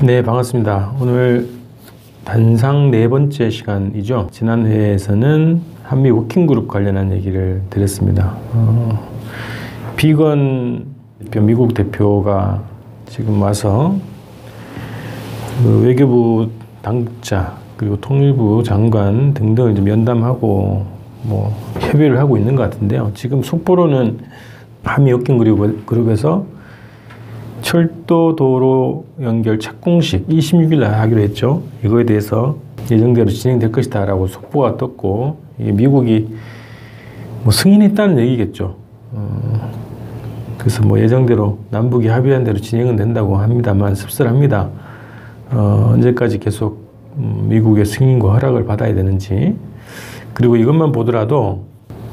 네, 반갑습니다. 오늘 단상 네 번째 시간이죠. 지난 회에서는 한미 워킹그룹 관련한 얘기를 드렸습니다. 비건 미국 대표가 지금 와서 그 외교부 당국자 그리고 통일부 장관 등등을 이제 면담하고 뭐 협의를 하고 있는 것 같은데요. 지금 속보로는 한미 워킹그룹에서 철도 도로 연결 착공식 26일 날 하기로 했죠. 이거에 대해서 예정대로 진행될 것이다 라고 속보가 떴고, 이게 미국이 뭐 승인했다는 얘기겠죠. 그래서 뭐 예정대로 남북이 합의한 대로 진행은 된다고 합니다만 씁쓸합니다. 언제까지 계속 미국의 승인과 허락을 받아야 되는지. 그리고 이것만 보더라도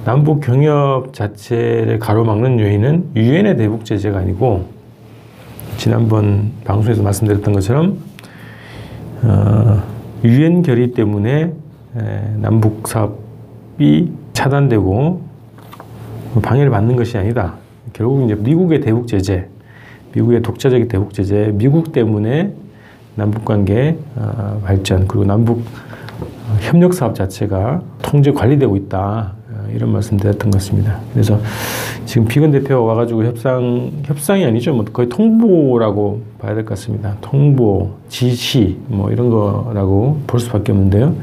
남북 경협 자체를 가로막는 요인은 유엔의 대북 제재가 아니고, 지난번 방송에서 말씀드렸던 것처럼 유엔 결의 때문에 남북 사업이 차단되고 방해를 받는 것이 아니다. 결국 이제 미국의 대북 제재, 미국의 독자적인 대북 제재, 미국 때문에 남북 관계 발전, 그리고 남북 협력 사업 자체가 통제 관리되고 있다. 이런 말씀 드렸던 것입니다. 그래서 지금 비건 대표가 와가지고 협상이 아니죠. 뭐 거의 통보라고 봐야 될 것 같습니다. 통보, 지시, 뭐 이런 거라고 볼 수밖에 없는데요.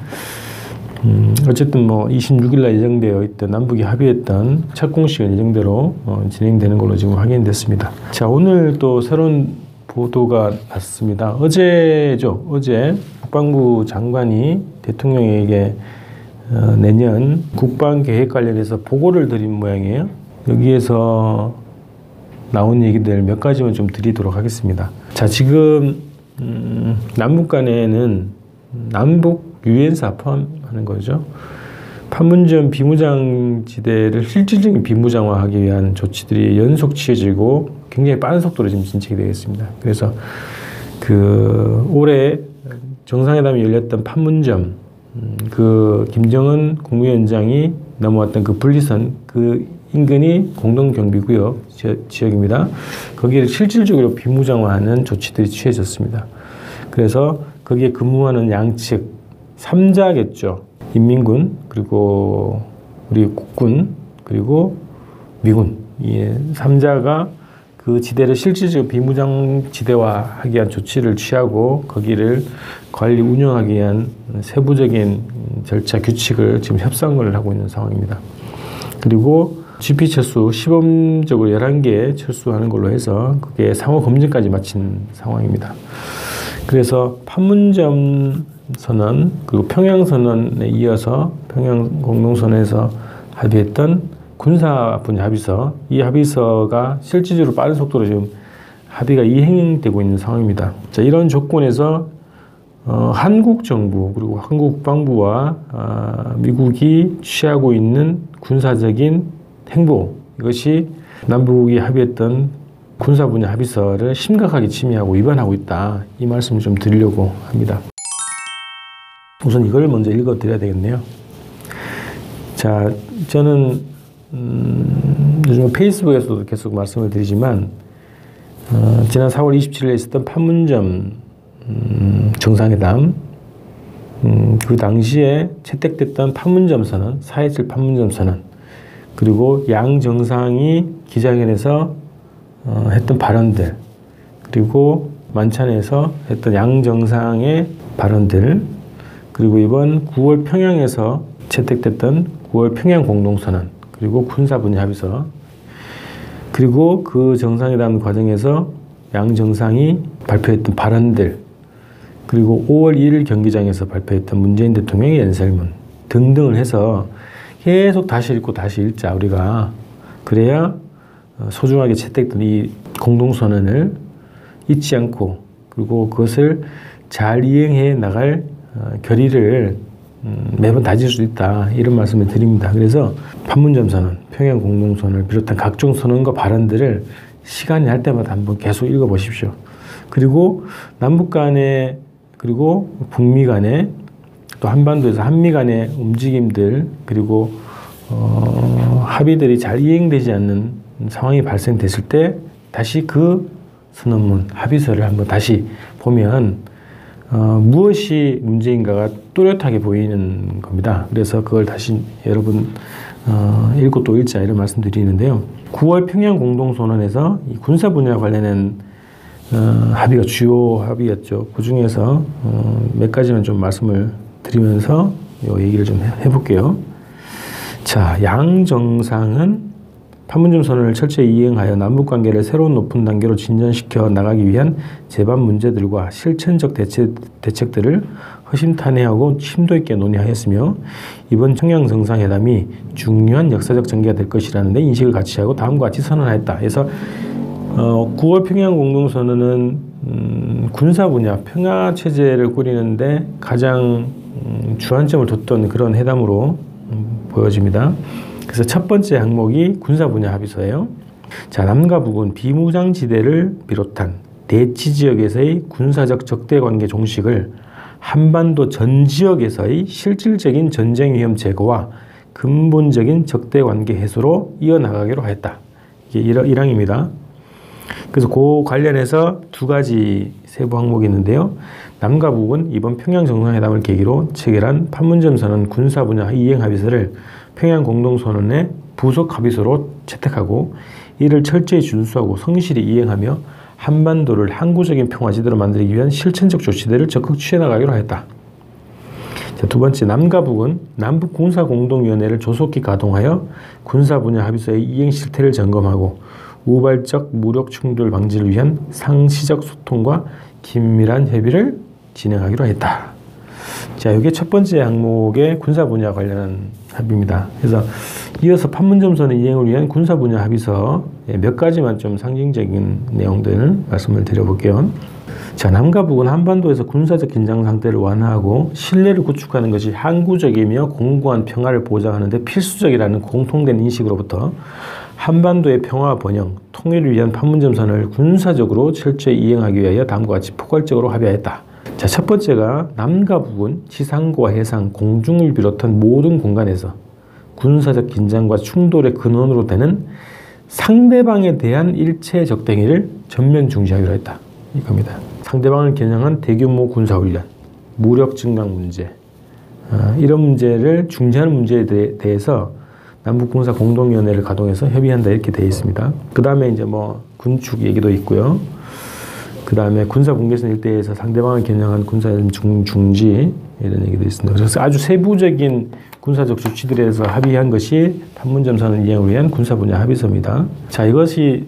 어쨌든 뭐 26일날 예정되어 있던 남북이 합의했던 착공식은 예정대로 진행되는 걸로 지금 확인됐습니다. 자, 오늘 또 새로운 보도가 났습니다. 어제죠. 어제 국방부 장관이 대통령에게 내년 국방계획 관련해서 보고를 드린 모양이에요. 여기에서 나온 얘기들 몇 가지만 좀 드리도록 하겠습니다. 자, 지금 남북 간에는 남북 유엔사 포함하는 거죠. 판문점 비무장지대를 실질적인 비무장화하기 위한 조치들이 연속 취해지고 굉장히 빠른 속도로 지금 진척이 되겠습니다. 그래서 그 올해 정상회담이 열렸던 판문점, 그 김정은 국무위원장이 넘어왔던 그 분리선, 그 인근이 공동경비구역 지역입니다. 거기를 실질적으로 비무장화하는 조치들이 취해졌습니다. 그래서 거기에 근무하는 양측 3자겠죠. 인민군, 그리고 우리 국군, 그리고 미군, 이 3자가 그 지대를 실질적으로 비무장 지대화하기 위한 조치를 취하고 거기를 관리 운영하기 위한 세부적인 절차 규칙을 지금 협상을 하고 있는 상황입니다. 그리고 GP 철수 시범적으로 11개 철수하는 걸로 해서 그게 상호 검증까지 마친 상황입니다. 그래서 판문점 선언 그리고 평양 선언에 이어서 평양 공동선언에서 합의했던 군사 분야 합의서, 이 합의서가 실질적으로 빠른 속도로 지금 합의가 이행되고 있는 상황입니다. 자, 이런 조건에서 한국 정부 그리고 한국 국방부와 미국이 취하고 있는 군사적인 행보, 이것이 남북이 합의했던 군사 분야 합의서를 심각하게 침해하고 위반하고 있다. 이 말씀을 좀 드리려고 합니다. 우선 이걸 먼저 읽어 드려야 되겠네요. 자, 저는 요즘 페이스북에서도 계속 말씀을 드리지만 지난 4월 27일에 있었던 판문점 정상회담, 그 당시에 채택됐던 판문점 선언, 4.27 판문점 선언, 그리고 양 정상이 기자회견에서 했던 발언들, 그리고 만찬에서 했던 양 정상의 발언들, 그리고 이번 9월 평양에서 채택됐던 9월 평양 공동선언, 그리고 군사 분야 합의서, 그리고 그 정상회담 과정에서 양 정상이 발표했던 발언들, 그리고 5월 1일 경기장에서 발표했던 문재인 대통령의 연설문 등등을 해서 계속 다시 읽고 다시 읽자, 우리가. 그래야 소중하게 채택된 이 공동선언을 잊지 않고, 그리고 그것을 잘 이행해 나갈 결의를 매번 다질 수 있다, 이런 말씀을 드립니다. 그래서 판문점 선언, 평양 공동선언을 비롯한 각종 선언과 발언들을 시간이 날 때마다 한번 계속 읽어보십시오. 그리고 남북 간에, 그리고 북미 간에, 또 한반도에서 한미 간의 움직임들, 그리고 합의들이 잘 이행되지 않는 상황이 발생됐을 때 다시 그 선언문, 합의서를 한번 다시 보면 무엇이 문제인가가 또렷하게 보이는 겁니다. 그래서 그걸 다시 여러분 읽고 또 읽자 이런 말씀드리는데요. 9월 평양 공동선언에서 이 군사 분야 관련된 합의가 주요 합의였죠. 그 중에서 몇 가지만 좀 말씀을 드리면서 이 얘기를 좀 해볼게요. 자, 양 정상은 판문점 선언을 철저히 이행하여 남북관계를 새로운 높은 단계로 진전시켜 나가기 위한 제반 문제들과 실천적 대책들을 허심탄회하고 심도 있게 논의하였으며 이번 평양 정상회담이 중요한 역사적 전개가 될 것이라는 데 인식을 같이 하고 다음과 같이 선언하였다. 그래서 9월 평양 공동선언은 군사 분야, 평화 체제를 꾸리는데 가장 주안점을 뒀던 그런 회담으로 보여집니다. 그래서 첫 번째 항목이 군사 분야 합의서예요. 자, 남과 북은 비무장지대를 비롯한 대치 지역에서의 군사적 적대 관계 종식을 한반도 전 지역에서의 실질적인 전쟁 위험 제거와 근본적인 적대 관계 해소로 이어나가기로 하였다. 이게 1항입니다. 그래서 그 관련해서 두 가지 세부 항목이 있는데요. 남과 북은 이번 평양 정상회담을 계기로 체결한 판문점 선언 군사 분야 이행 합의서를 평양 공동선언의 부속 합의서로 채택하고 이를 철저히 준수하고 성실히 이행하며 한반도를 항구적인 평화지대로 만들기 위한 실천적 조치들을 적극 취해나가기로 하였다. 자, 두 번째, 남과 북은 남북군사공동위원회를 조속히 가동하여 군사 분야 합의서의 이행 실태를 점검하고 우발적 무력 충돌 방지를 위한 상시적 소통과 긴밀한 협의를 진행하기로 했다. 자, 이게 첫 번째 항목의 군사 분야 관련한 합의입니다. 그래서 이어서 판문점 선언 이행을 위한 군사 분야 합의서 몇 가지만 좀 상징적인 내용들을 말씀을 드려볼게요. 자, 남과 북은 한반도에서 군사적 긴장 상태를 완화하고 신뢰를 구축하는 것이 항구적이며 공고한 평화를 보장하는 데 필수적이라는 공통된 인식으로부터 한반도의 평화와 번영, 통일을 위한 판문점 선언을 군사적으로 철저히 이행하기 위하여 다음과 같이 포괄적으로 합의하였다. 자, 첫 번째가 남과 북은 지상과 해상, 공중을 비롯한 모든 공간에서 군사적 긴장과 충돌의 근원으로 되는 상대방에 대한 일체 적대행위를 전면 중시하기로 했다. 이겁니다. 상대방을 겨냥한 대규모 군사훈련, 무력 증강 문제, 이런 문제를 중시하는 문제에 대해서 남북군사공동위원회를 가동해서 협의한다 이렇게 되어 있습니다. 그 다음에 이제 뭐 군축 얘기도 있고요. 그 다음에 군사분계선 일대에서 상대방을 겨냥한 군사적 중지 이런 얘기도 있습니다. 그래서 아주 세부적인 군사적 조치들에 대해서 합의한 것이 판문점 선언 이행을 위한 군사 분야 합의서입니다. 자, 이것이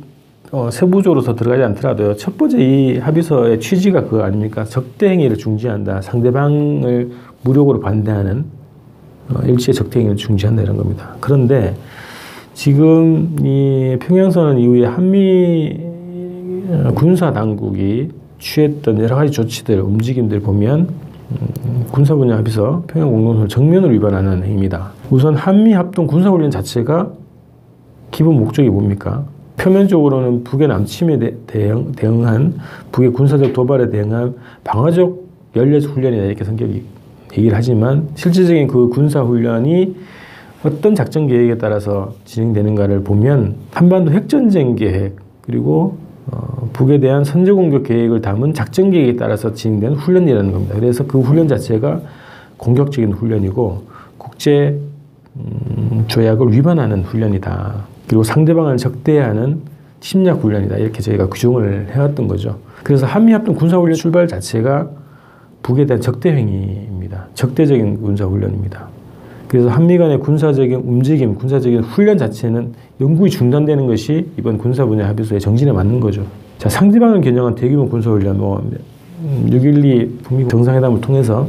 세부적으로 더 들어가지 않더라도요. 첫 번째 이 합의서의 취지가 그거 아닙니까? 적대 행위를 중지한다. 상대방을 무력으로 반대하는 일체의 적대 행위를 중지한다 이런 겁니다. 그런데 지금 이 평양선언 이후에 한미 군사 당국이 취했던 여러 가지 조치들, 움직임들 보면 군사 분야 합의서 평양 공동선언 정면으로 위반하는 행위입니다. 우선 한미 합동 군사훈련 자체가 기본 목적이 뭡니까? 표면적으로는 북의 남침에 대응한 북의 군사적 도발에 대응한 방어적 연례적 훈련이다 이렇게 성격이 얘기를 하지만 실질적인 그 군사훈련이 어떤 작전 계획에 따라서 진행되는가를 보면 한반도 핵전쟁 계획 그리고 북에 대한 선제 공격 계획을 담은 작전 계획에 따라서 진행되는 훈련이라는 겁니다. 그래서 그 훈련 자체가 공격적인 훈련이고 국제 조약을 위반하는 훈련이다. 그리고 상대방을 적대하는 침략 훈련이다. 이렇게 저희가 규정을 해왔던 거죠. 그래서 한미합동 군사훈련 출발 자체가 북에 대한 적대 행위입니다. 적대적인 군사훈련입니다. 그래서 한미 간의 군사적인 움직임, 군사적인 훈련 자체는 영구히 중단되는 것이 이번 군사 분야 합의서의 정신에 맞는 거죠. 자, 상대방을 겨냥한 대규모 군사훈련, 6.12 북미 정상회담을 통해서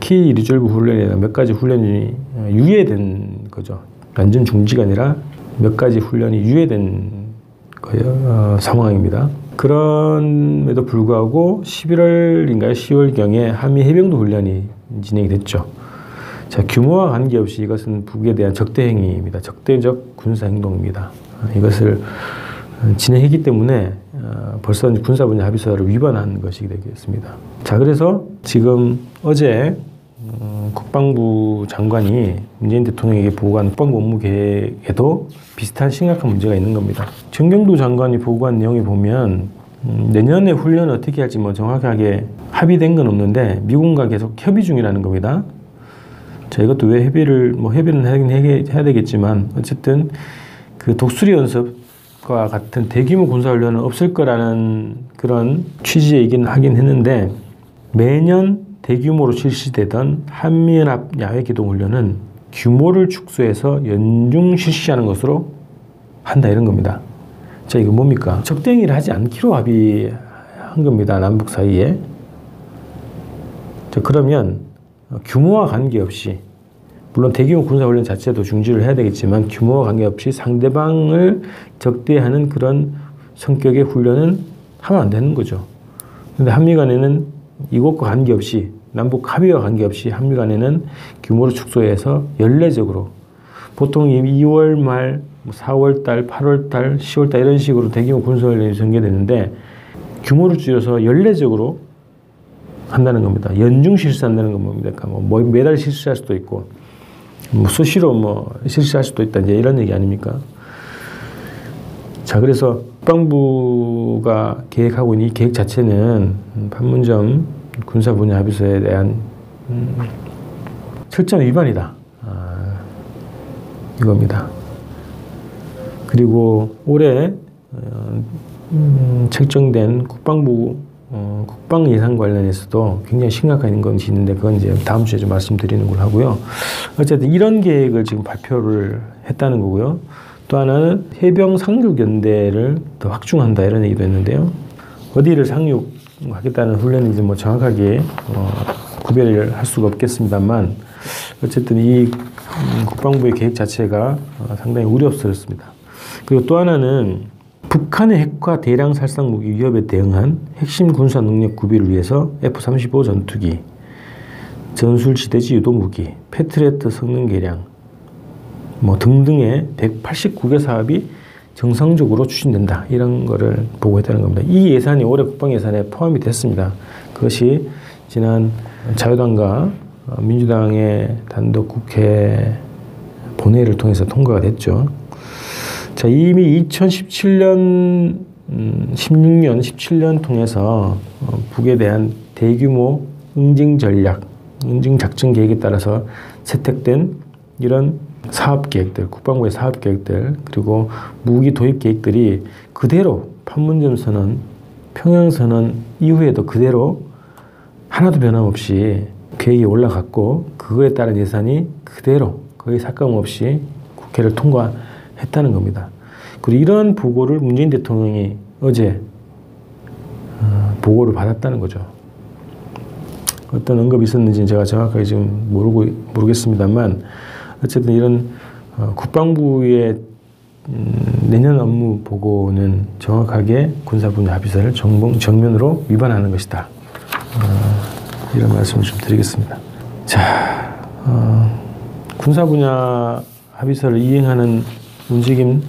키 리졸브 훈련이나 몇 가지 훈련이 유예된 거죠. 완전 중지가 아니라 몇 가지 훈련이 유예된 거예요. 상황입니다. 그럼에도 불구하고 11월인가요? 10월경에 한미 해병도 훈련이 진행이 됐죠. 자, 규모와 관계없이 이것은 북에 대한 적대 행위입니다. 적대적 군사 행동입니다. 이것을 진행했기 때문에 벌써 군사 분야 합의서를 위반한 것이 되겠습니다. 자, 그래서 지금 어제 국방부 장관이 문재인 대통령에게 보고한 국방부 업무 계획에도 비슷한 심각한 문제가 있는 겁니다. 정경도 장관이 보고한 내용에 보면 내년에 훈련을 어떻게 할지 뭐 정확하게 합의된 건 없는데 미군과 계속 협의 중이라는 겁니다. 자, 이것도 왜 협의는 하긴 해야 되겠지만 어쨌든 그 독수리 연습과 같은 대규모 군사훈련은 없을 거라는 그런 취지의 얘기는 하긴 했는데 매년 대규모로 실시되던 한미연합 야외기동훈련은 규모를 축소해서 연중 실시하는 것으로 한다 이런 겁니다. 자, 이거 뭡니까? 적대행위를 하지 않기로 합의한 겁니다. 남북 사이에. 자, 그러면 규모와 관계없이 물론 대규모 군사훈련 자체도 중지를 해야 되겠지만 규모와 관계없이 상대방을 적대하는 그런 성격의 훈련은 하면 안 되는 거죠. 그런데 한미 간에는 이것과 관계없이 남북 합의와 관계없이 한미 간에는 규모를 축소해서 연례적으로 보통 2월 말, 4월 달, 8월 달, 10월 달 이런 식으로 대규모 군사훈련이 전개되는데 규모를 줄여서 연례적으로 한다는 겁니다. 연중 실시한다는 건 뭡니까? 뭐 매달 실시할 수도 있고 수시로 실시할 수도 있다 이제 이런 얘기 아닙니까? 자, 그래서 국방부가 계획하고 있는 이 계획 자체는 판문점 군사 분야 합의서에 대한 철저한 위반이다. 이겁니다. 그리고 올해 책정된 국방부 국방 예산 관련해서도 굉장히 심각한 것이 있는데 그건 이제 다음 주에 좀 말씀드리는 걸로 하고요. 어쨌든 이런 계획을 지금 발표를 했다는 거고요. 또 하나는 해병 상륙연대를 더 확충한다 이런 얘기도 했는데요. 어디를 상륙하겠다는 훈련인지 뭐 정확하게 구별을 할 수가 없겠습니다만 어쨌든 이 국방부의 계획 자체가 상당히 우려스럽습니다. 그리고 또 하나는 북한의 핵과 대량 살상 무기 위협에 대응한 핵심 군사 능력 구비를 위해서 F-35 전투기, 전술지대지 유도 무기, 패트리어트 성능 개량 등등의 189개 사업이 정상적으로 추진된다. 이런 거를 보고했다는 겁니다. 이 예산이 올해 국방 예산에 포함이 됐습니다. 그것이 지난 자유당과 민주당의 단독 국회 본회의를 통해서 통과가 됐죠. 자, 이미 2017년, 16년, 17년 통해서 북에 대한 대규모 응징 전략, 응징 작전 계획에 따라서 채택된 이런 사업 계획들, 국방부의 사업 계획들, 그리고 무기 도입 계획들이 그대로 판문점 선언, 평양 선언 이후에도 그대로 하나도 변함없이 계획이 올라갔고 그거에 따른 예산이 그대로 거의 삭감 없이 국회를 통과했다는 겁니다. 그리고 이런 보고를 문재인 대통령이 어제 보고를 받았다는 거죠. 어떤 언급이 있었는지는 제가 정확하게 지금 모르겠습니다만 어쨌든 이런 국방부의 내년 업무 보고는 정확하게 군사 분야 합의서를 정면으로 위반하는 것이다. 이런 말씀을 좀 드리겠습니다. 자, 군사 분야 합의서를 이행하는 움직임,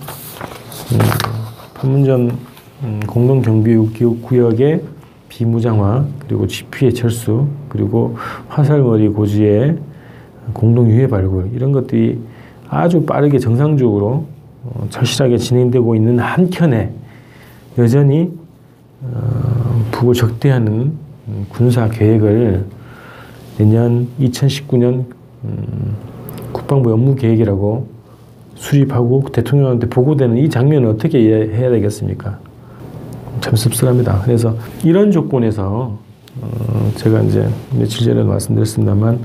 판문점 공동경비구역의 비무장화, 그리고 지피의 철수, 그리고 화살머리 고지의 공동유해 발굴 이런 것들이 아주 빠르게 정상적으로 절실하게 진행되고 있는 한켠에 여전히 북을 적대하는 군사 계획을 내년 2019년 국방부 업무 계획이라고 수립하고 대통령한테 보고되는 이 장면을 어떻게 이해해야 되겠습니까? 참 씁쓸합니다. 그래서 이런 조건에서 제가 이제 며칠 전에 말씀드렸습니다만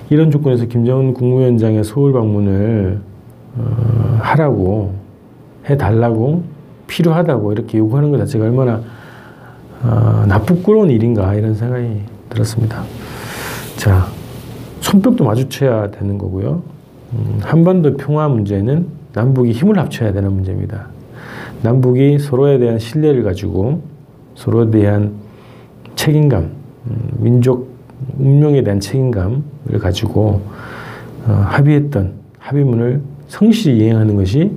이런 조건에서 김정은 국무위원장의 서울 방문을 하라고 해달라고 필요하다고 이렇게 요구하는 것 자체가 얼마나 나쁘끄러운 일인가 이런 생각이 들었습니다. 자, 손뼉도 마주쳐야 되는 거고요. 한반도 평화 문제는 남북이 힘을 합쳐야 되는 문제입니다. 남북이 서로에 대한 신뢰를 가지고 서로에 대한 책임감, 민족 운명에 대한 책임감을 가지고 합의했던 합의문을 성실히 이행하는 것이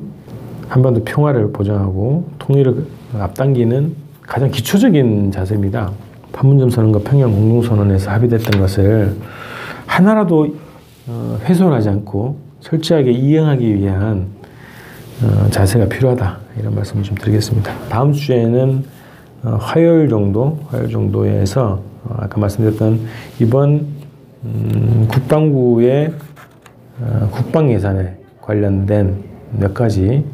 한반도 평화를 보장하고 통일을 앞당기는 가장 기초적인 자세입니다. 판문점 선언과 평양 공동선언에서 합의됐던 것을 하나라도 훼손하지 않고 철저하게 이행하기 위한 자세가 필요하다. 이런 말씀을 좀 드리겠습니다. 다음 주에는 화요일 정도에서 아까 말씀드렸던 이번 국방부의 국방 예산에 관련된 몇 가지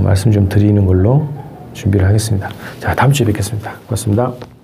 말씀 좀 드리는 걸로 준비를 하겠습니다. 자, 다음 주에 뵙겠습니다. 고맙습니다.